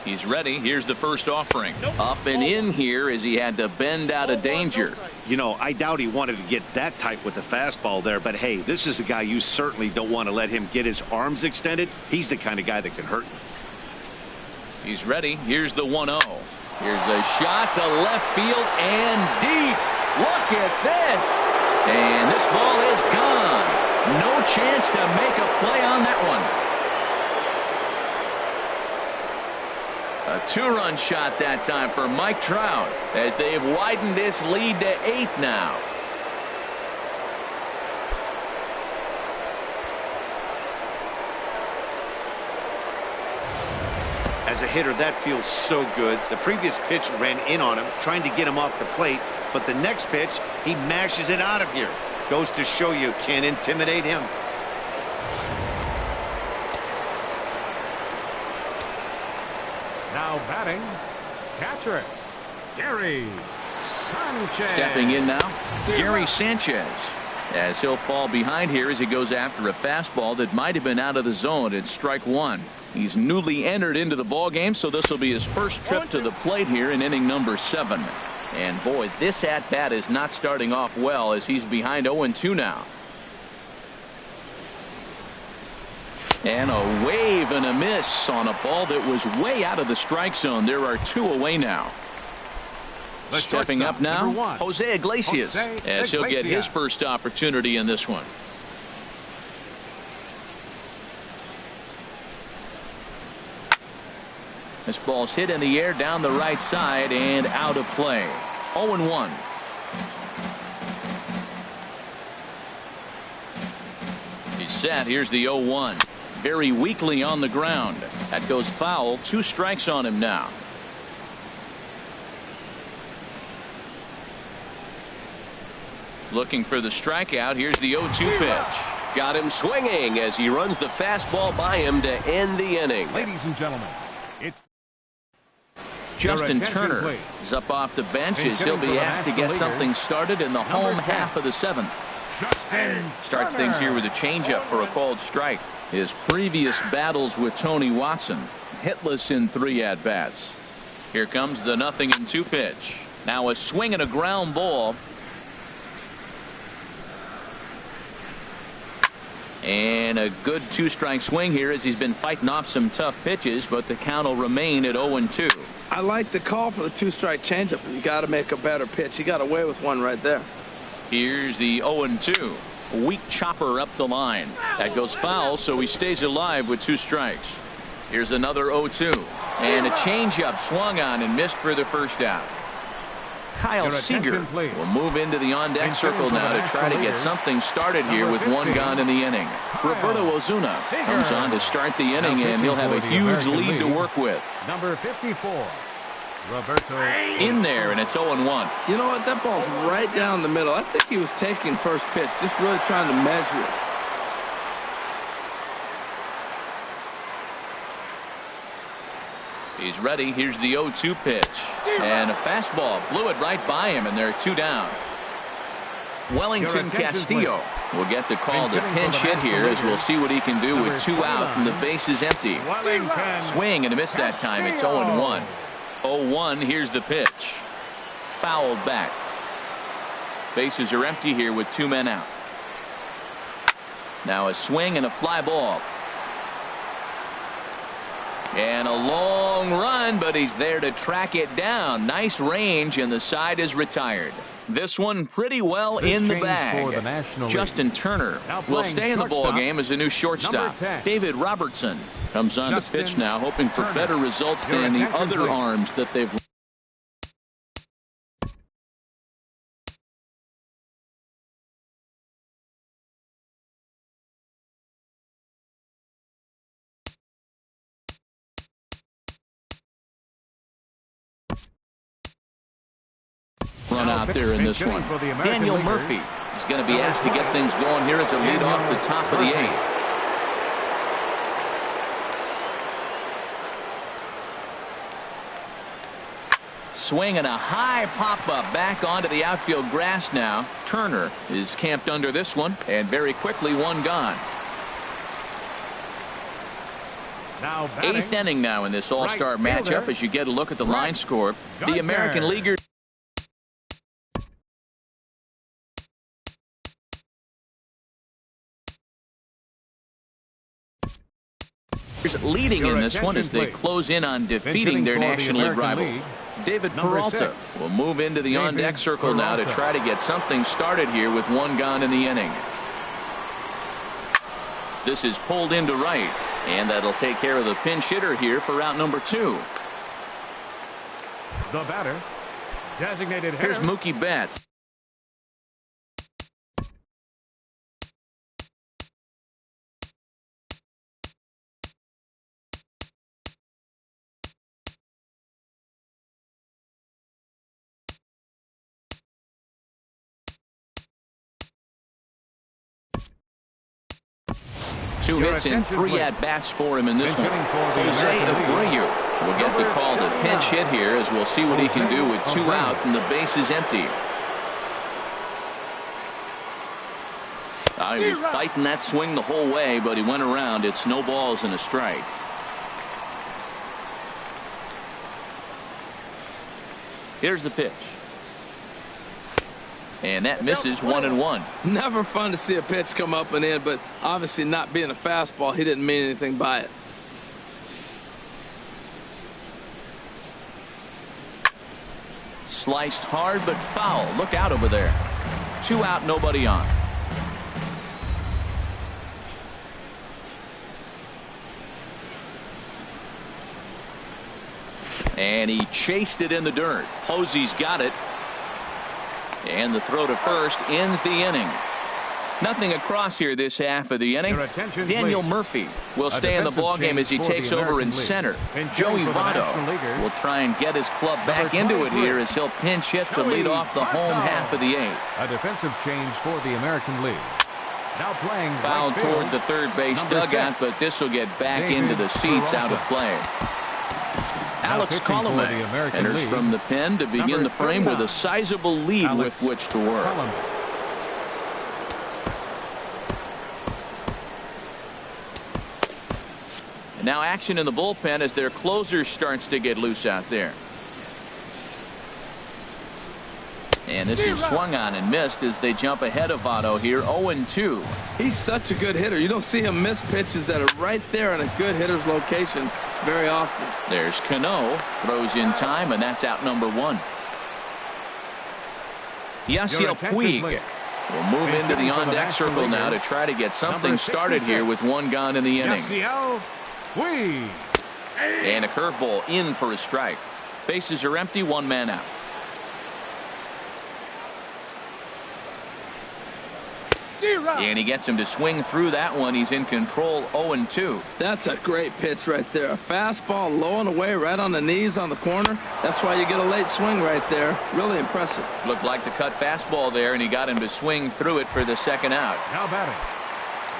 He's ready. Here's the first offering. Up and in here as he had to bend out of danger. You know, I doubt he wanted to get that tight with the fastball there, but hey, this is a guy you certainly don't want to let him get his arms extended. He's the kind of guy that can hurt you. He's ready. Here's the 1-0. Here's a shot to left field and deep. Look at this. And this ball is gone. No chance to make a play on that one. A 2-run shot that time for Mike Trout as they've widened this lead to 8 now. As a hitter, that feels so good. The previous pitch ran in on him, trying to get him off the plate, but the next pitch, he mashes it out of here. Goes to show you can't intimidate him. Now batting, catcher, Gary Sanchez. Stepping in now, Gary Sanchez. As he'll fall behind here as he goes after a fastball that might have been out of the zone at strike 1. He's newly entered into the ball game, so this will be his first trip to the plate here in inning number 7. And boy, this at bat is not starting off well as he's behind 0-2 now. And a wave and a miss on a ball that was way out of the strike zone. There are 2 away now. Stepping up now, Jose Iglesias, as he'll get his first opportunity in this one. This ball's hit in the air down the right side and out of play. 0-1. He's set. Here's the 0-1. Very weakly on the ground. That goes foul. 2 strikes on him now. Looking for the strikeout. Here's the 0-2 pitch. Got him swinging as he runs the fastball by him to end the inning. Ladies and gentlemen, it's Justin Turner is up off the bench as he'll be asked to get something started in the home half of the 7th. Starts things here with a changeup for a called strike. His previous battles with Tony Watson, hitless in 3 at-bats. Here comes the 0-2 pitch. Now a swing and a ground ball. And a good 2-strike swing here as he's been fighting off some tough pitches, but the count will remain at 0-2. I like the call for the 2-strike changeup. You got to make a better pitch. He got away with one right there. Here's the 0-2. Weak chopper up the line. That goes foul, so he stays alive with 2 strikes. Here's another 0-2. And a changeup swung on and missed for the first out. Kyle Seager will move into the on-deck circle now to try to get something started here with 1 gone in the inning. Roberto Osuna comes on to start the inning, and he'll have a huge lead to work with. Number 54, Roberto. In there, and it's 0-1. You know what? That ball's right down the middle. I think he was taking first pitch, just really trying to measure it. He's ready. Here's the 0-2 pitch. And a fastball blew it right by him, and there are 2 down. Wellington Castillo will get the call to pinch hit here as we'll see what he can do with 2 out and the base is empty. Swing and a miss that time. It's 0-1. 0-1. Here's the pitch. Fouled back. Bases are empty here with 2 men out. Now a swing and a fly ball. And a long run, but he's there to track it down. Nice range, and the side is retired. This one pretty well in the bag. Justin Turner will stay in the ball game as a new shortstop. David Robertson comes on to pitch now, hoping for better results than the other arms that they've. one out there in this one. Daniel Murphy is going to be asked to get things going here as a lead off the top of the 8th. Swing and a high pop-up back onto the outfield grass now. Turner is camped under this one, and very quickly one gone. Now batting, 8th inning now in this all-star matchup as you get a look at the line score. The American Leaguers leading in this one as they close in on defeating their National League rivals. David Peralta will move into the on-deck circle now to try to get something started here with one gone in the inning. This is pulled into right, and that'll take care of the pinch hitter here for out number 2. The batter, designated hitter. Here's Mookie Betts. Two hits and 3 at-bats for him in this one. Jose Abreu will get the call to pinch hit here as we'll see what he can do with 2 out and the base is empty. He was fighting that swing the whole way, but he went around. It's no balls and a strike. Here's the pitch. And that misses 1-1. Never fun to see a pitch come up and in, but obviously not being a fastball, he didn't mean anything by it. Sliced hard but foul. Look out over there. 2 out, nobody on. And he chased it in the dirt. Posey's got it. And the throw to first ends the inning. Nothing across here this half of the inning. Daniel Murphy will stay in the ballgame as he takes over in center. Joey Votto will try and get his club back into it here as he'll pinch hit to lead off the home half of the 8th. A defensive change for the American League. Now playing foul toward the third base dugout, but this will get back into the seats out of play. Alex Colomé enters from the pen to begin the frame with a sizable lead with which to work. And now action in the bullpen as their closer starts to get loose out there. And this is swung on and missed as they jump ahead of Votto here 0-2. He's such a good hitter. You don't see him miss pitches that are right there in a good hitter's location very often. There's Cano, throws in time, and that's out number 1. Yasiel Puig will move into the on-deck circle now to try to get something started here with 1 gone in the inning. And a curveball in for a strike. Bases are empty, 1 man out. And he gets him to swing through that one. He's in control 0-2. That's a great pitch right there. A fastball low and away right on the knees on the corner. That's why you get a late swing right there. Really impressive. Looked like the cut fastball there, and he got him to swing through it for the 2nd out. Now batting.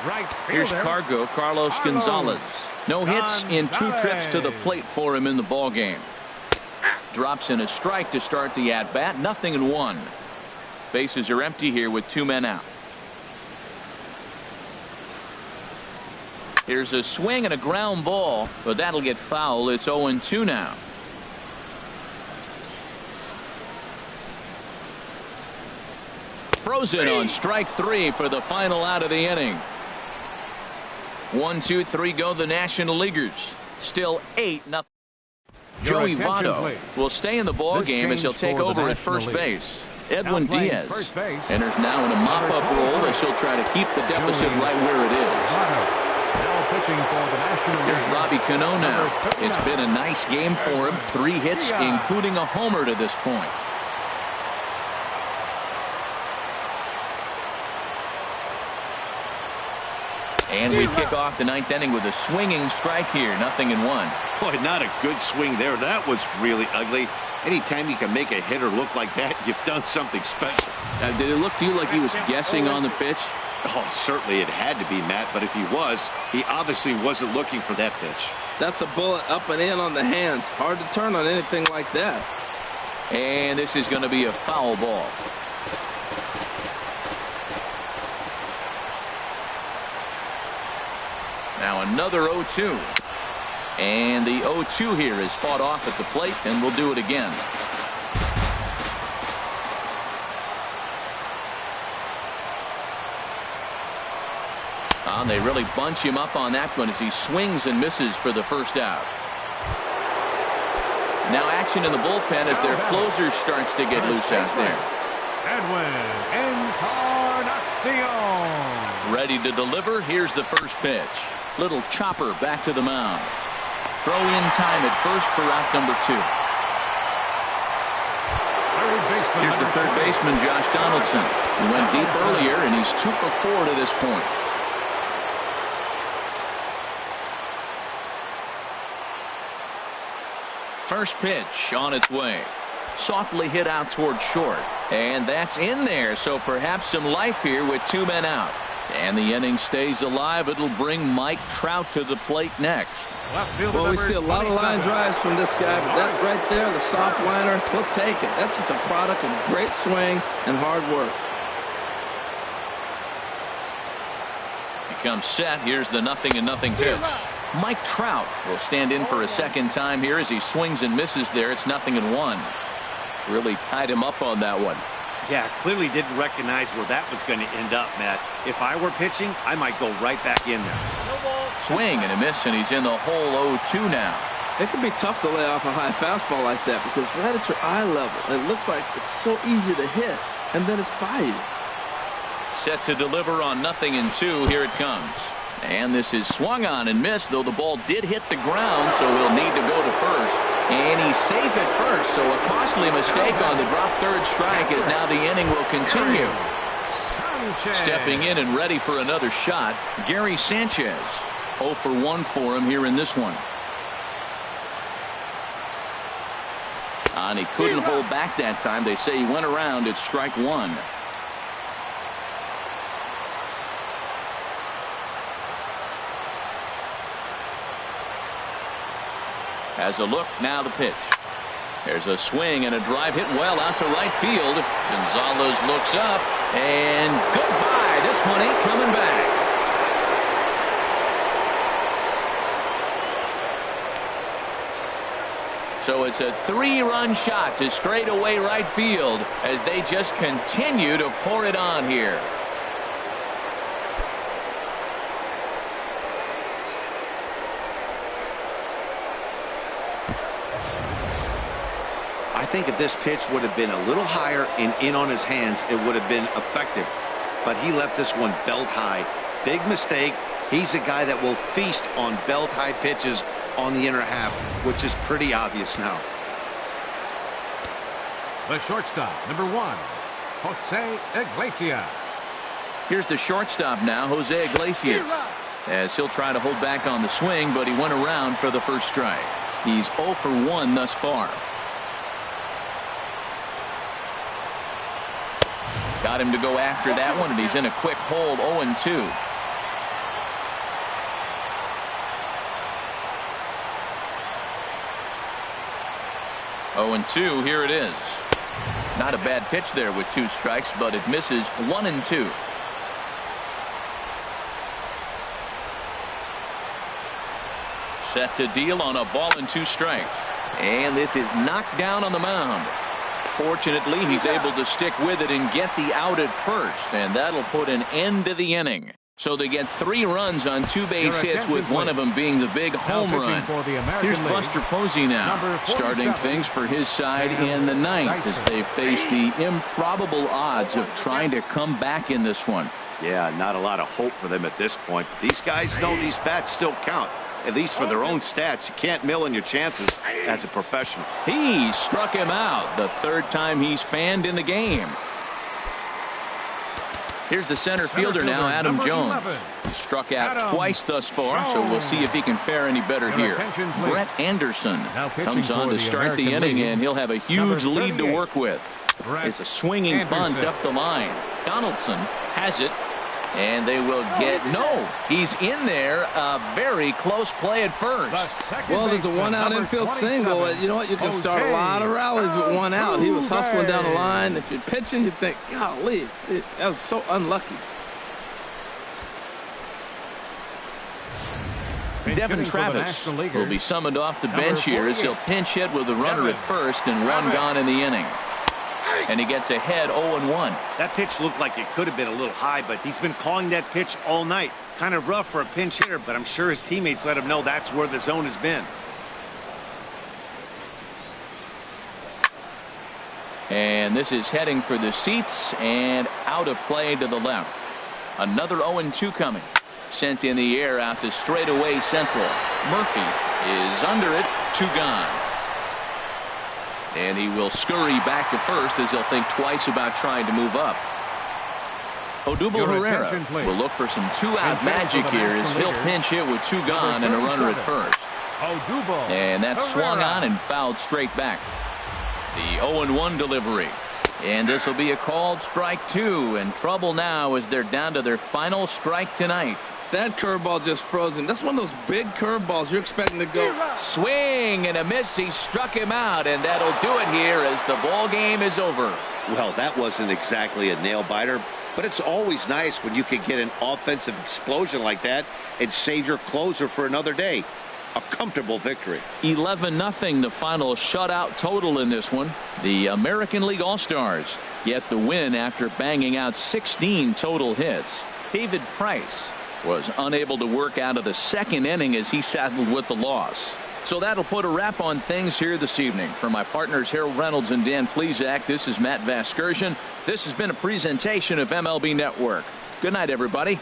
Right Here's Carlos Gonzalez. No hits in 2 trips to the plate for him in the ballgame. Drops in a strike to start the at-bat. 0-1. Bases are empty here with 2 men out. Here's a swing and a ground ball, but that'll get foul. It's 0-2 now. Frozen on strike 3 for the final out of the inning. 1, 2, 3 go the National Leaguers. Still 8-0. Joey Votto will stay in the ball game as he'll take over at first base. Edwin Diaz enters now in a mop-up role as he'll try to keep the deficit right where it is. Here's Robbie Cano now. It's been a nice game for him. 3 hits, including a homer to this point. And we kick off the 9th inning with a swinging strike here. 0-1. Boy, not a good swing there. That was really ugly. Anytime you can make a hitter look like that, you've done something special. Did it look to you like he was guessing on the pitch? Oh, certainly it had to be, Matt, but if he was, he obviously wasn't looking for that pitch. That's a bullet up and in on the hands. Hard to turn on anything like that. And this is going to be a foul ball. Now another 0-2. And the 0-2 here is fought off at the plate, and we'll do it again. They really bunch him up on that one as he swings and misses for the first out. Now action in the bullpen as their closer starts to get loose out there. Edwin Encarnacion. Ready to deliver. Here's the first pitch. Little chopper back to the mound. Throw in time at first for out number 2. Here's the third baseman, Josh Donaldson. He went deep earlier, and he's 2 for 4 to this point. First pitch on its way. Softly hit out toward short. And that's in there, so perhaps some life here with 2 men out. And the inning stays alive. It'll bring Mike Trout to the plate next. Well, we see a lot of line drives from this guy, but that right there, the soft liner, he'll take it. That's just a product of great swing and hard work. He comes set. Here's the 0-0 pitch. Mike Trout will stand in for a second time here as he swings and misses there. It's 0-1. Really tied him up on that one. Yeah, clearly didn't recognize where that was going to end up, Matt. If I were pitching, I might go right back in there. Swing and a miss, and he's in the hole 0-2 now. It can be tough to lay off a high fastball like that because right at your eye level, it looks like it's so easy to hit, and then it's by you. Set to deliver on 0-2. Here it comes. And this is swung on and missed, though the ball did hit the ground, so he'll need to go to first. And he's safe at first, so a costly mistake on the drop third strike as now the inning will continue. Stepping in and ready for another shot, Gary Sanchez. 0 for 1 for him here in this one. And he couldn't hold back that time. They say he went around at strike 1. Has a look, now the pitch. There's a swing and a drive hit well out to right field. Gonzalez looks up, and goodbye. This one ain't coming back. So it's a 3-run shot to straightaway right field as they just continue to pour it on here. I think if this pitch would have been a little higher and in on his hands, it would have been effective. But he left this one belt high. Big mistake. He's a guy that will feast on belt high pitches on the inner half, which is pretty obvious now. The shortstop, number 1, Jose Iglesias. Here's the shortstop now, Jose Iglesias, as he'll try to hold back on the swing, but he went around for the first strike. He's 0 for 1 thus far. Got him to go after that one, and he's in a quick hold, 0-2. Oh-2, here it is. Not a bad pitch there with 2 strikes, but it misses 1-2. Set to deal on a ball and 2 strikes. And this is knocked down on the mound. Fortunately, he's able to stick with it and get the out at first, and that'll put an end to the inning. So they get 3 runs on 2 base hits, with one of them being the big home run. Here's Buster Posey now, starting things for his side in the 9th as they face the improbable odds of trying to come back in this one. Yeah, not a lot of hope for them at this point. These guys know these bats still count. At least for their own stats. You can't mill in your chances as a professional. He struck him out the 3rd time he's fanned in the game. Here's the center fielder now, Adam Jones. He struck out twice thus far, so we'll see if he can fare any better here. Brett Anderson comes on to start the inning, and he'll have a huge lead to work with. It's a swinging bunt up the line. Donaldson has it, and they will get he's in there. A very close play at first. Well, there's a one-out infield single. You know what? You can start a lot of rallies with one out. He was hustling down the line. If you're pitching, you think, golly, that was so unlucky. Devin Travis will be summoned off the bench here as he'll pinch hit with a runner at first and one gone in the inning. And he gets ahead 0-1. That pitch looked like it could have been a little high, but he's been calling that pitch all night. Kind of rough for a pinch hitter, but I'm sure his teammates let him know that's where the zone has been. And this is heading for the seats and out of play to the left. Another 0-2 coming. Sent in the air out to straightaway central. Murphy is under it. 2 gone. And he will scurry back to first as he'll think twice about trying to move up. Odubel Herrera will look for some 2-out magic here as he'll pinch hit with 2 gone and a runner at first. And that's swung on and fouled straight back. The 0-1 delivery. And this will be a called strike 2, and trouble now as they're down to their final strike tonight. That curveball just frozen. That's one of those big curveballs you're expecting to go. Swing and a miss. He struck him out, and that'll do it here as the ball game is over. Well, that wasn't exactly a nail biter, but it's always nice when you can get an offensive explosion like that and save your closer for another day. A comfortable victory. 11-0 the final shutout total in this one. The American League All-Stars get the win after banging out 16 total hits. David Price was unable to work out of the second inning as he settled with the loss. So that'll put a wrap on things here this evening. For my partners Harold Reynolds and Dan Plesac, this is Matt Vasgersian. This has been a presentation of MLB Network. Good night, everybody.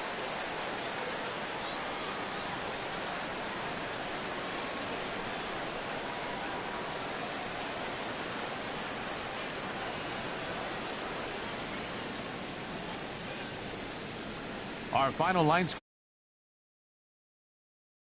Our final line